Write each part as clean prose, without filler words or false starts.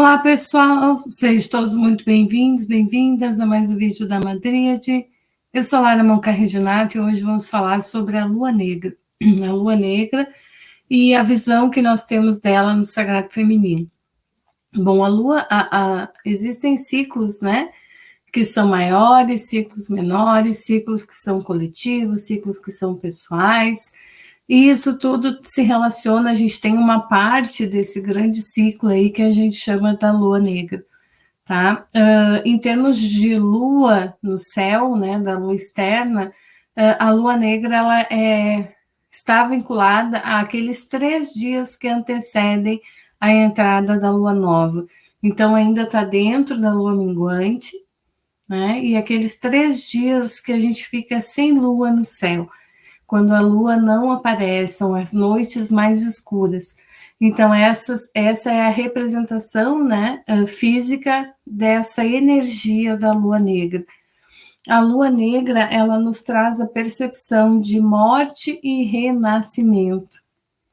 Olá, pessoal, sejam todos muito bem-vindos, bem-vindas a mais um vídeo da Madríade. Eu sou Lara Moncarreginato e hoje vamos falar sobre a Lua Negra. A Lua Negra e a visão que nós temos dela no Sagrado Feminino. Bom, a Lua, existem ciclos, né, que são maiores, ciclos menores, ciclos que são coletivos, ciclos que são pessoais, e isso tudo se relaciona, a gente tem uma parte desse grande ciclo aí que a gente chama da Lua Negra, tá? Em termos de Lua no céu, né, da Lua externa, a Lua Negra, ela está vinculada àqueles 3 dias que antecedem a entrada da Lua Nova. Então, ainda está dentro da Lua Minguante, né, e aqueles 3 dias que a gente fica sem Lua no céu, quando a lua não aparece, são as noites mais escuras. Então, essa é a representação, né, física dessa energia da lua negra. A lua negra, ela nos traz a percepção de morte e renascimento,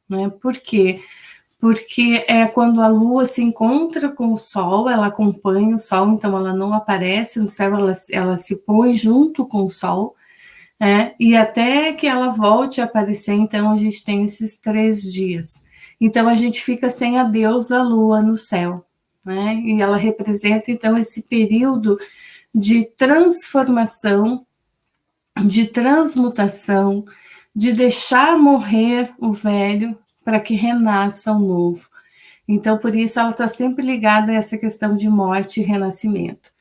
né? Por quê? Porque é quando a lua se encontra com o sol, ela acompanha o sol, então ela não aparece no céu, ela se põe junto com o sol, e até que ela volte a aparecer, então a gente tem esses 3 dias. Então a gente fica sem a deusa Lua no céu, né? E ela representa então esse período de transformação, de transmutação, de deixar morrer o velho para que renasça o novo. Então por isso ela está sempre ligada a essa questão de morte e renascimento.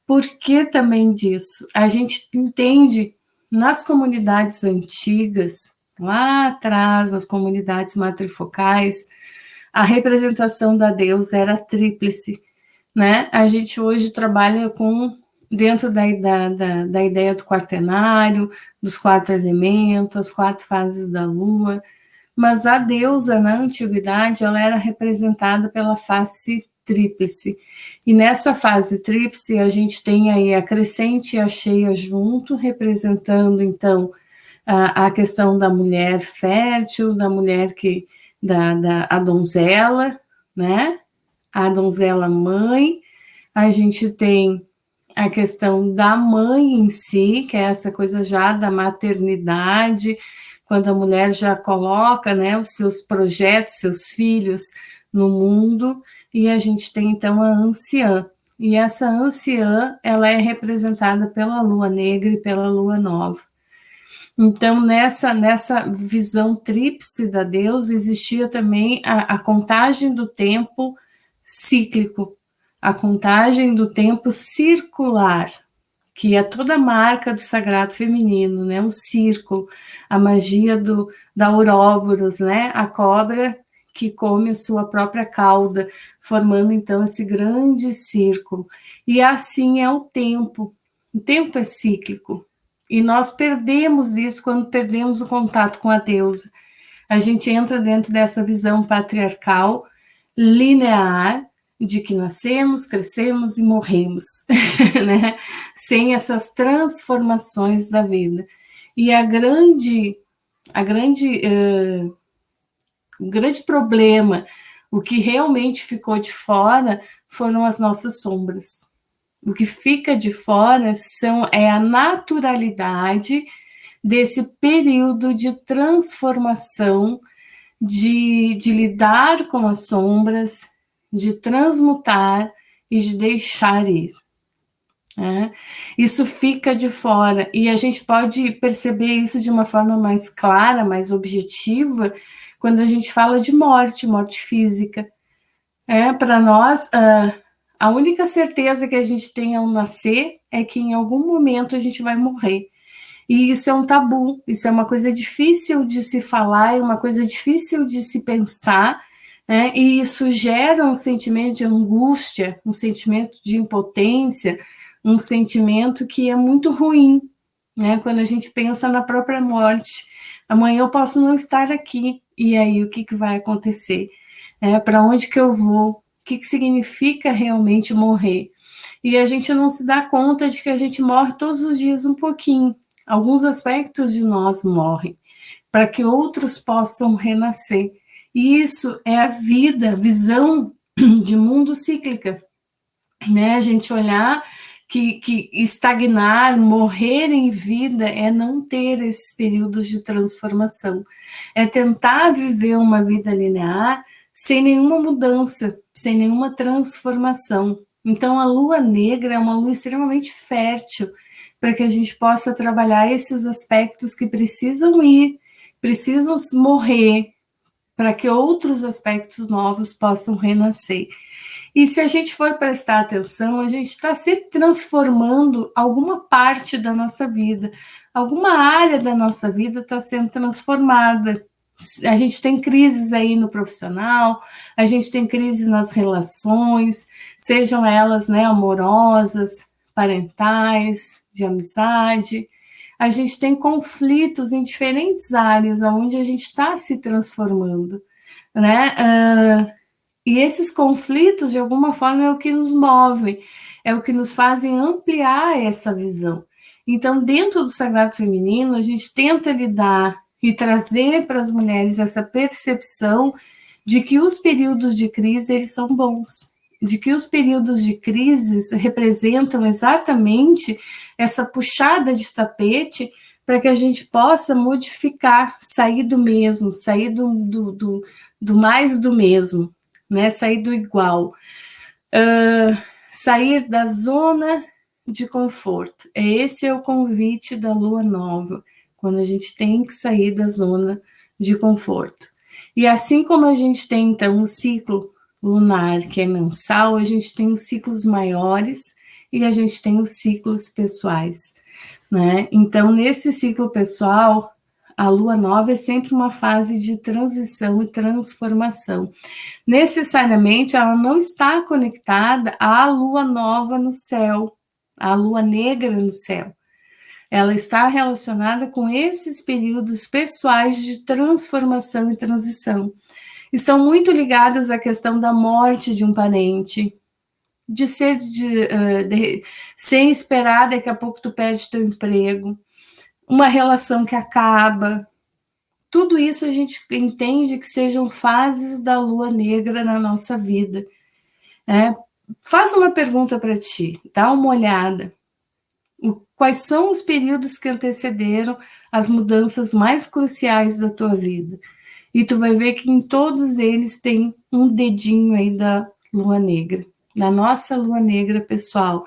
Por que também disso? A gente entende nas comunidades antigas, lá atrás, nas comunidades matrifocais, a representação da deusa era tríplice, né? A gente hoje trabalha dentro da ideia do quaternário, dos 4 elementos, as 4 fases da lua, mas a deusa, na antiguidade, ela era representada pela face tríplice. E nessa fase tríplice, a gente tem aí a crescente e a cheia junto, representando, então, a questão da mulher fértil, da mulher a donzela, né? A donzela mãe. A gente tem a questão da mãe em si, que é essa coisa já da maternidade, quando a mulher já coloca, né, os seus projetos, seus filhos no mundo, e a gente tem então a anciã. E essa anciã, ela é representada pela lua negra e pela lua nova. Então, nessa visão tríplice da deusa, existia também a contagem do tempo cíclico, a contagem do tempo circular, que é toda a marca do sagrado feminino, né? O círculo, a magia da Ouroboros, né? A cobra que come a sua própria cauda, formando então esse grande círculo. E assim é o tempo é cíclico. E nós perdemos isso quando perdemos o contato com a deusa. A gente entra dentro dessa visão patriarcal, linear, de que nascemos, crescemos e morremos, né? Sem essas transformações da vida. E o grande problema, o que realmente ficou de fora, foram as nossas sombras. O que fica de fora é a naturalidade desse período de transformação, de lidar com as sombras, de transmutar e de deixar ir. Isso fica de fora, e a gente pode perceber isso de uma forma mais clara, mais objetiva, quando a gente fala de morte física. Para nós, a única certeza que a gente tem ao nascer é que em algum momento a gente vai morrer. E isso é um tabu, isso é uma coisa difícil de se falar, é uma coisa difícil de se pensar, né? E isso gera um sentimento de angústia, um sentimento de impotência, um sentimento que é muito ruim, né? Quando a gente pensa na própria morte. Amanhã eu posso não estar aqui, e aí o que vai acontecer? Para onde que eu vou? O que significa realmente morrer? E a gente não se dá conta de que a gente morre todos os dias um pouquinho. Alguns aspectos de nós morrem, para que outros possam renascer. E isso é a vida, a visão de mundo cíclica, né? A gente olhar que estagnar, morrer em vida é não ter esses períodos de transformação, é tentar viver uma vida linear sem nenhuma mudança, sem nenhuma transformação. Então, a lua negra é uma lua extremamente fértil para que a gente possa trabalhar esses aspectos que precisam ir, precisam morrer, para que outros aspectos novos possam renascer. E se a gente for prestar atenção, a gente está sempre transformando alguma parte da nossa vida, alguma área da nossa vida está sendo transformada. A gente tem crises aí no profissional, a gente tem crises nas relações, sejam elas, né, amorosas, parentais, de amizade. A gente tem conflitos em diferentes áreas onde a gente está se transformando, né? E esses conflitos, de alguma forma, é o que nos move, é o que nos fazem ampliar essa visão. Então, dentro do Sagrado Feminino, a gente tenta lidar e trazer para as mulheres essa percepção de que os períodos de crise, eles são bons, de que os períodos de crise representam exatamente essa puxada de tapete para que a gente possa modificar, sair do mesmo, sair do mais do mesmo, né? Sair do igual, sair da zona de conforto. Esse é o convite da lua nova, quando a gente tem que sair da zona de conforto. E assim como a gente tem, então, o ciclo lunar, que é mensal, a gente tem os ciclos maiores e a gente tem os ciclos pessoais, né? Então, nesse ciclo pessoal, a lua nova é sempre uma fase de transição e transformação. Necessariamente, ela não está conectada à lua nova no céu, à lua negra no céu. Ela está relacionada com esses períodos pessoais de transformação e transição. Estão muito ligadas à questão da morte de um parente, de sem esperar, daqui a pouco tu perde teu emprego, uma relação que acaba. Tudo isso a gente entende que sejam fases da lua negra na nossa vida. Faz uma pergunta para ti, dá uma olhada. Quais são os períodos que antecederam as mudanças mais cruciais da tua vida? E tu vai ver que em todos eles tem um dedinho aí da lua negra, da nossa lua negra pessoal,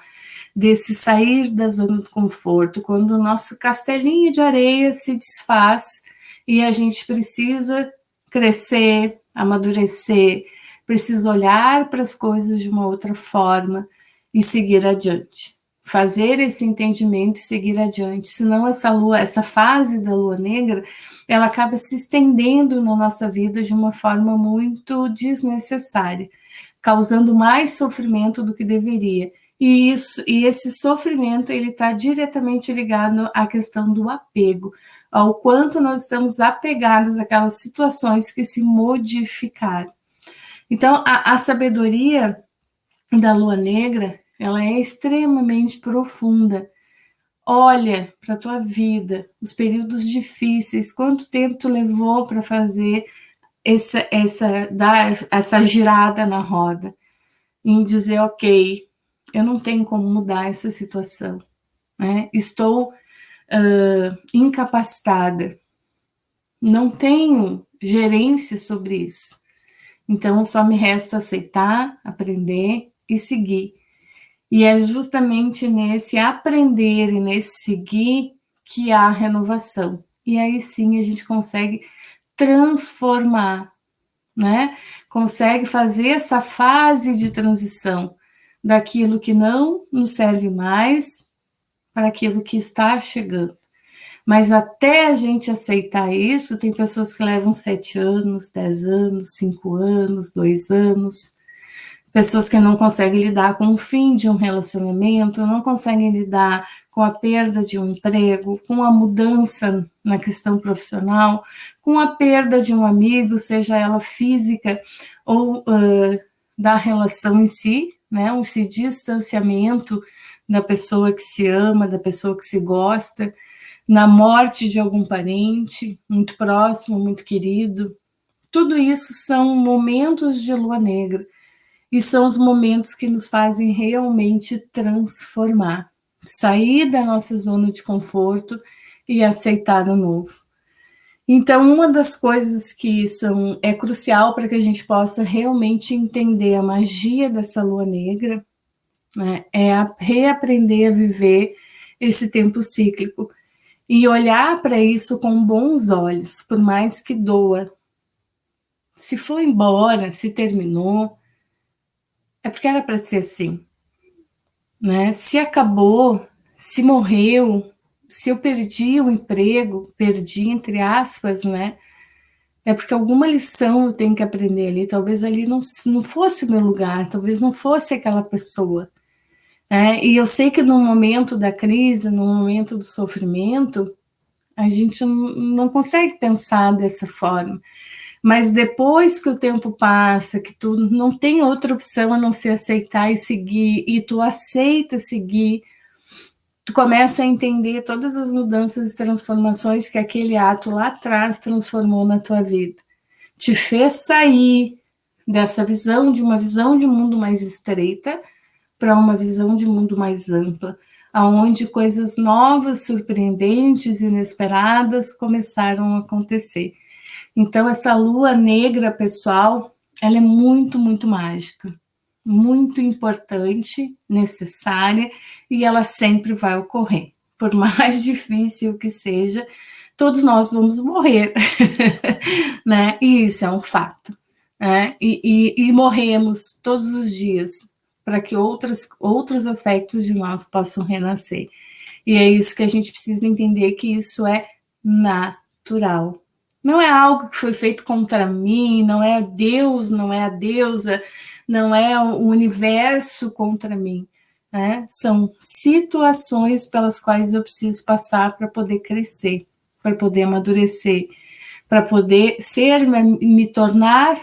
desse sair da zona do conforto, quando o nosso castelinho de areia se desfaz e a gente precisa crescer, amadurecer, precisa olhar para as coisas de uma outra forma e seguir adiante. Fazer esse entendimento e seguir adiante. Senão essa fase da lua negra, ela acaba se estendendo na nossa vida de uma forma muito desnecessária, causando mais sofrimento do que deveria. E esse sofrimento, ele está diretamente ligado à questão do apego, ao quanto nós estamos apegados àquelas situações que se modificaram. Então, a sabedoria da lua negra, ela é extremamente profunda. Olha para a tua vida, os períodos difíceis, quanto tempo tu levou para fazer essa girada na roda, em dizer, ok, eu não tenho como mudar essa situação, né? Estou incapacitada, não tenho gerência sobre isso, então só me resta aceitar, aprender e seguir. E é justamente nesse aprender e nesse seguir que há renovação. E aí sim a gente consegue transformar, né? Consegue fazer essa fase de transição daquilo que não nos serve mais para aquilo que está chegando. Mas até a gente aceitar isso, tem pessoas que levam 7 anos, 10 anos, 5 anos, 2 anos, pessoas que não conseguem lidar com o fim de um relacionamento, não conseguem lidar com a perda de um emprego, com a mudança na questão profissional, com a perda de um amigo, seja ela física ou da relação em si, né? Esse distanciamento da pessoa que se ama, da pessoa que se gosta, na morte de algum parente muito próximo, muito querido. Tudo isso são momentos de lua negra. e são os momentos que nos fazem realmente transformar, sair da nossa zona de conforto e aceitar o novo. Então, uma das coisas que é crucial para que a gente possa realmente entender a magia dessa lua negra, né, é reaprender a viver esse tempo cíclico e olhar para isso com bons olhos, por mais que doa. Se foi embora, se terminou, é porque era para ser assim, né? Se acabou, se morreu, se eu perdi o emprego, perdi entre aspas, né? É porque alguma lição eu tenho que aprender ali. Talvez ali não fosse o meu lugar, talvez não fosse aquela pessoa. Né? E eu sei que no momento da crise, no momento do sofrimento, a gente não consegue pensar dessa forma. Mas depois que o tempo passa, que tu não tem outra opção a não ser aceitar e seguir, e tu aceita seguir, tu começa a entender todas as mudanças e transformações que aquele ato lá atrás transformou na tua vida. Te fez sair dessa visão, de uma visão de mundo mais estreita, para uma visão de mundo mais ampla, aonde coisas novas, surpreendentes, inesperadas começaram a acontecer. Então, essa lua negra, pessoal, ela é muito, muito mágica, muito importante, necessária, e ela sempre vai ocorrer. Por mais difícil que seja, todos nós vamos morrer, né? E isso é um fato. Né? E morremos todos os dias para que outros aspectos de nós possam renascer. E é isso que a gente precisa entender, que isso é natural. Não é algo que foi feito contra mim, não é Deus, não é a deusa, não é o universo contra mim. Né? São situações pelas quais eu preciso passar para poder crescer, para poder amadurecer, para poder me tornar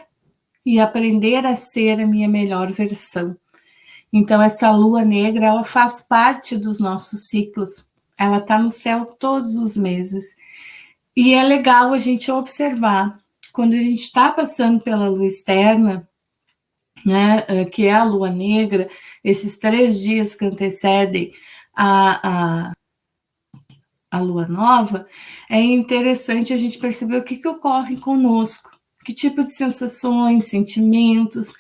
e aprender a ser a minha melhor versão. Então, essa lua negra, ela faz parte dos nossos ciclos. Ela está no céu todos os meses. E é legal a gente observar, quando a gente está passando pela lua externa, né, que é a lua negra, esses 3 dias que antecedem a lua nova, é interessante a gente perceber o que ocorre conosco. Que tipo de sensações, sentimentos,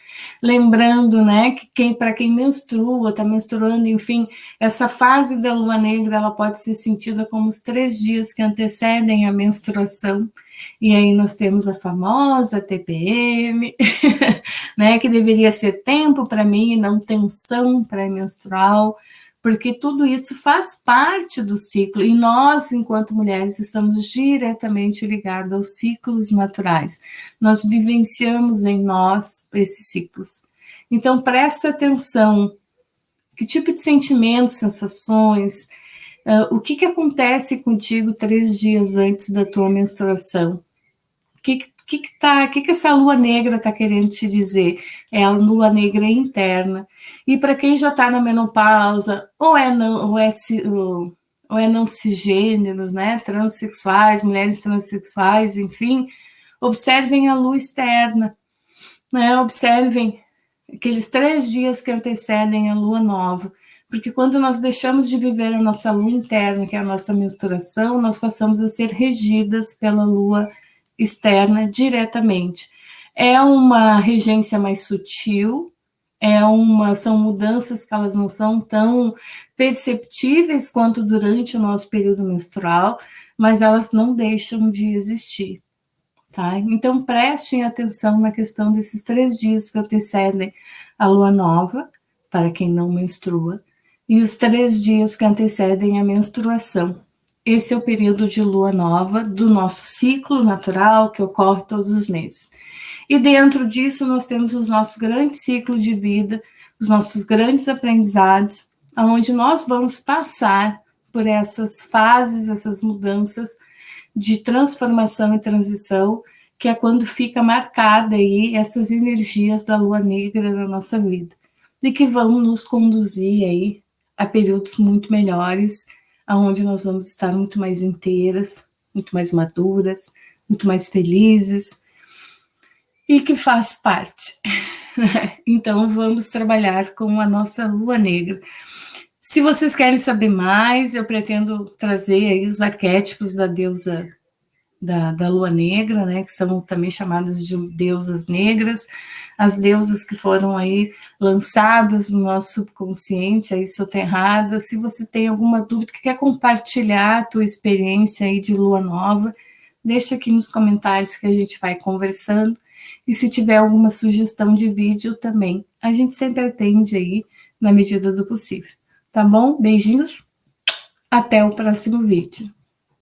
lembrando, né, que para quem menstrua, está menstruando, enfim, essa fase da lua negra, ela pode ser sentida como os 3 dias que antecedem a menstruação, e aí nós temos a famosa TPM, né, que deveria ser tempo para mim e não tensão pré-menstrual, porque tudo isso faz parte do ciclo, e nós, enquanto mulheres, estamos diretamente ligadas aos ciclos naturais. Nós vivenciamos em nós esses ciclos. Então, presta atenção, que tipo de sentimentos, sensações, o que acontece contigo 3 dias antes da tua menstruação? O que essa lua negra está querendo te dizer? É a lua negra interna. E para quem já está na menopausa, ou é não cisgêneros, né? Transsexuais, mulheres transexuais, enfim, observem a lua externa. Né? Observem aqueles 3 dias que antecedem a lua nova. Porque quando nós deixamos de viver a nossa lua interna, que é a nossa menstruação, nós passamos a ser regidas pela lua externa diretamente. É uma regência mais sutil, são mudanças que elas não são tão perceptíveis quanto durante o nosso período menstrual, mas elas não deixam de existir. Tá? Então, prestem atenção na questão desses 3 dias que antecedem a lua nova, para quem não menstrua, e os 3 dias que antecedem a menstruação. Esse é o período de lua nova do nosso ciclo natural, que ocorre todos os meses. E dentro disso, nós temos os nossos grandes ciclos de vida, os nossos grandes aprendizados, onde nós vamos passar por essas fases, essas mudanças de transformação e transição, que é quando fica marcada aí essas energias da lua negra na nossa vida, e que vão nos conduzir aí a períodos muito melhores, onde nós vamos estar muito mais inteiras, muito mais maduras, muito mais felizes. e que faz parte. Então, vamos trabalhar com a nossa lua negra. Se vocês querem saber mais, eu pretendo trazer aí os arquétipos da deusa da lua negra, né, que são também chamadas de deusas negras, as deusas que foram aí lançadas no nosso subconsciente, aí soterradas. Se você tem alguma dúvida, que quer compartilhar a tua experiência aí de lua nova, deixa aqui nos comentários que a gente vai conversando. E se tiver alguma sugestão de vídeo também, a gente sempre atende aí na medida do possível. Tá bom? Beijinhos, até o próximo vídeo.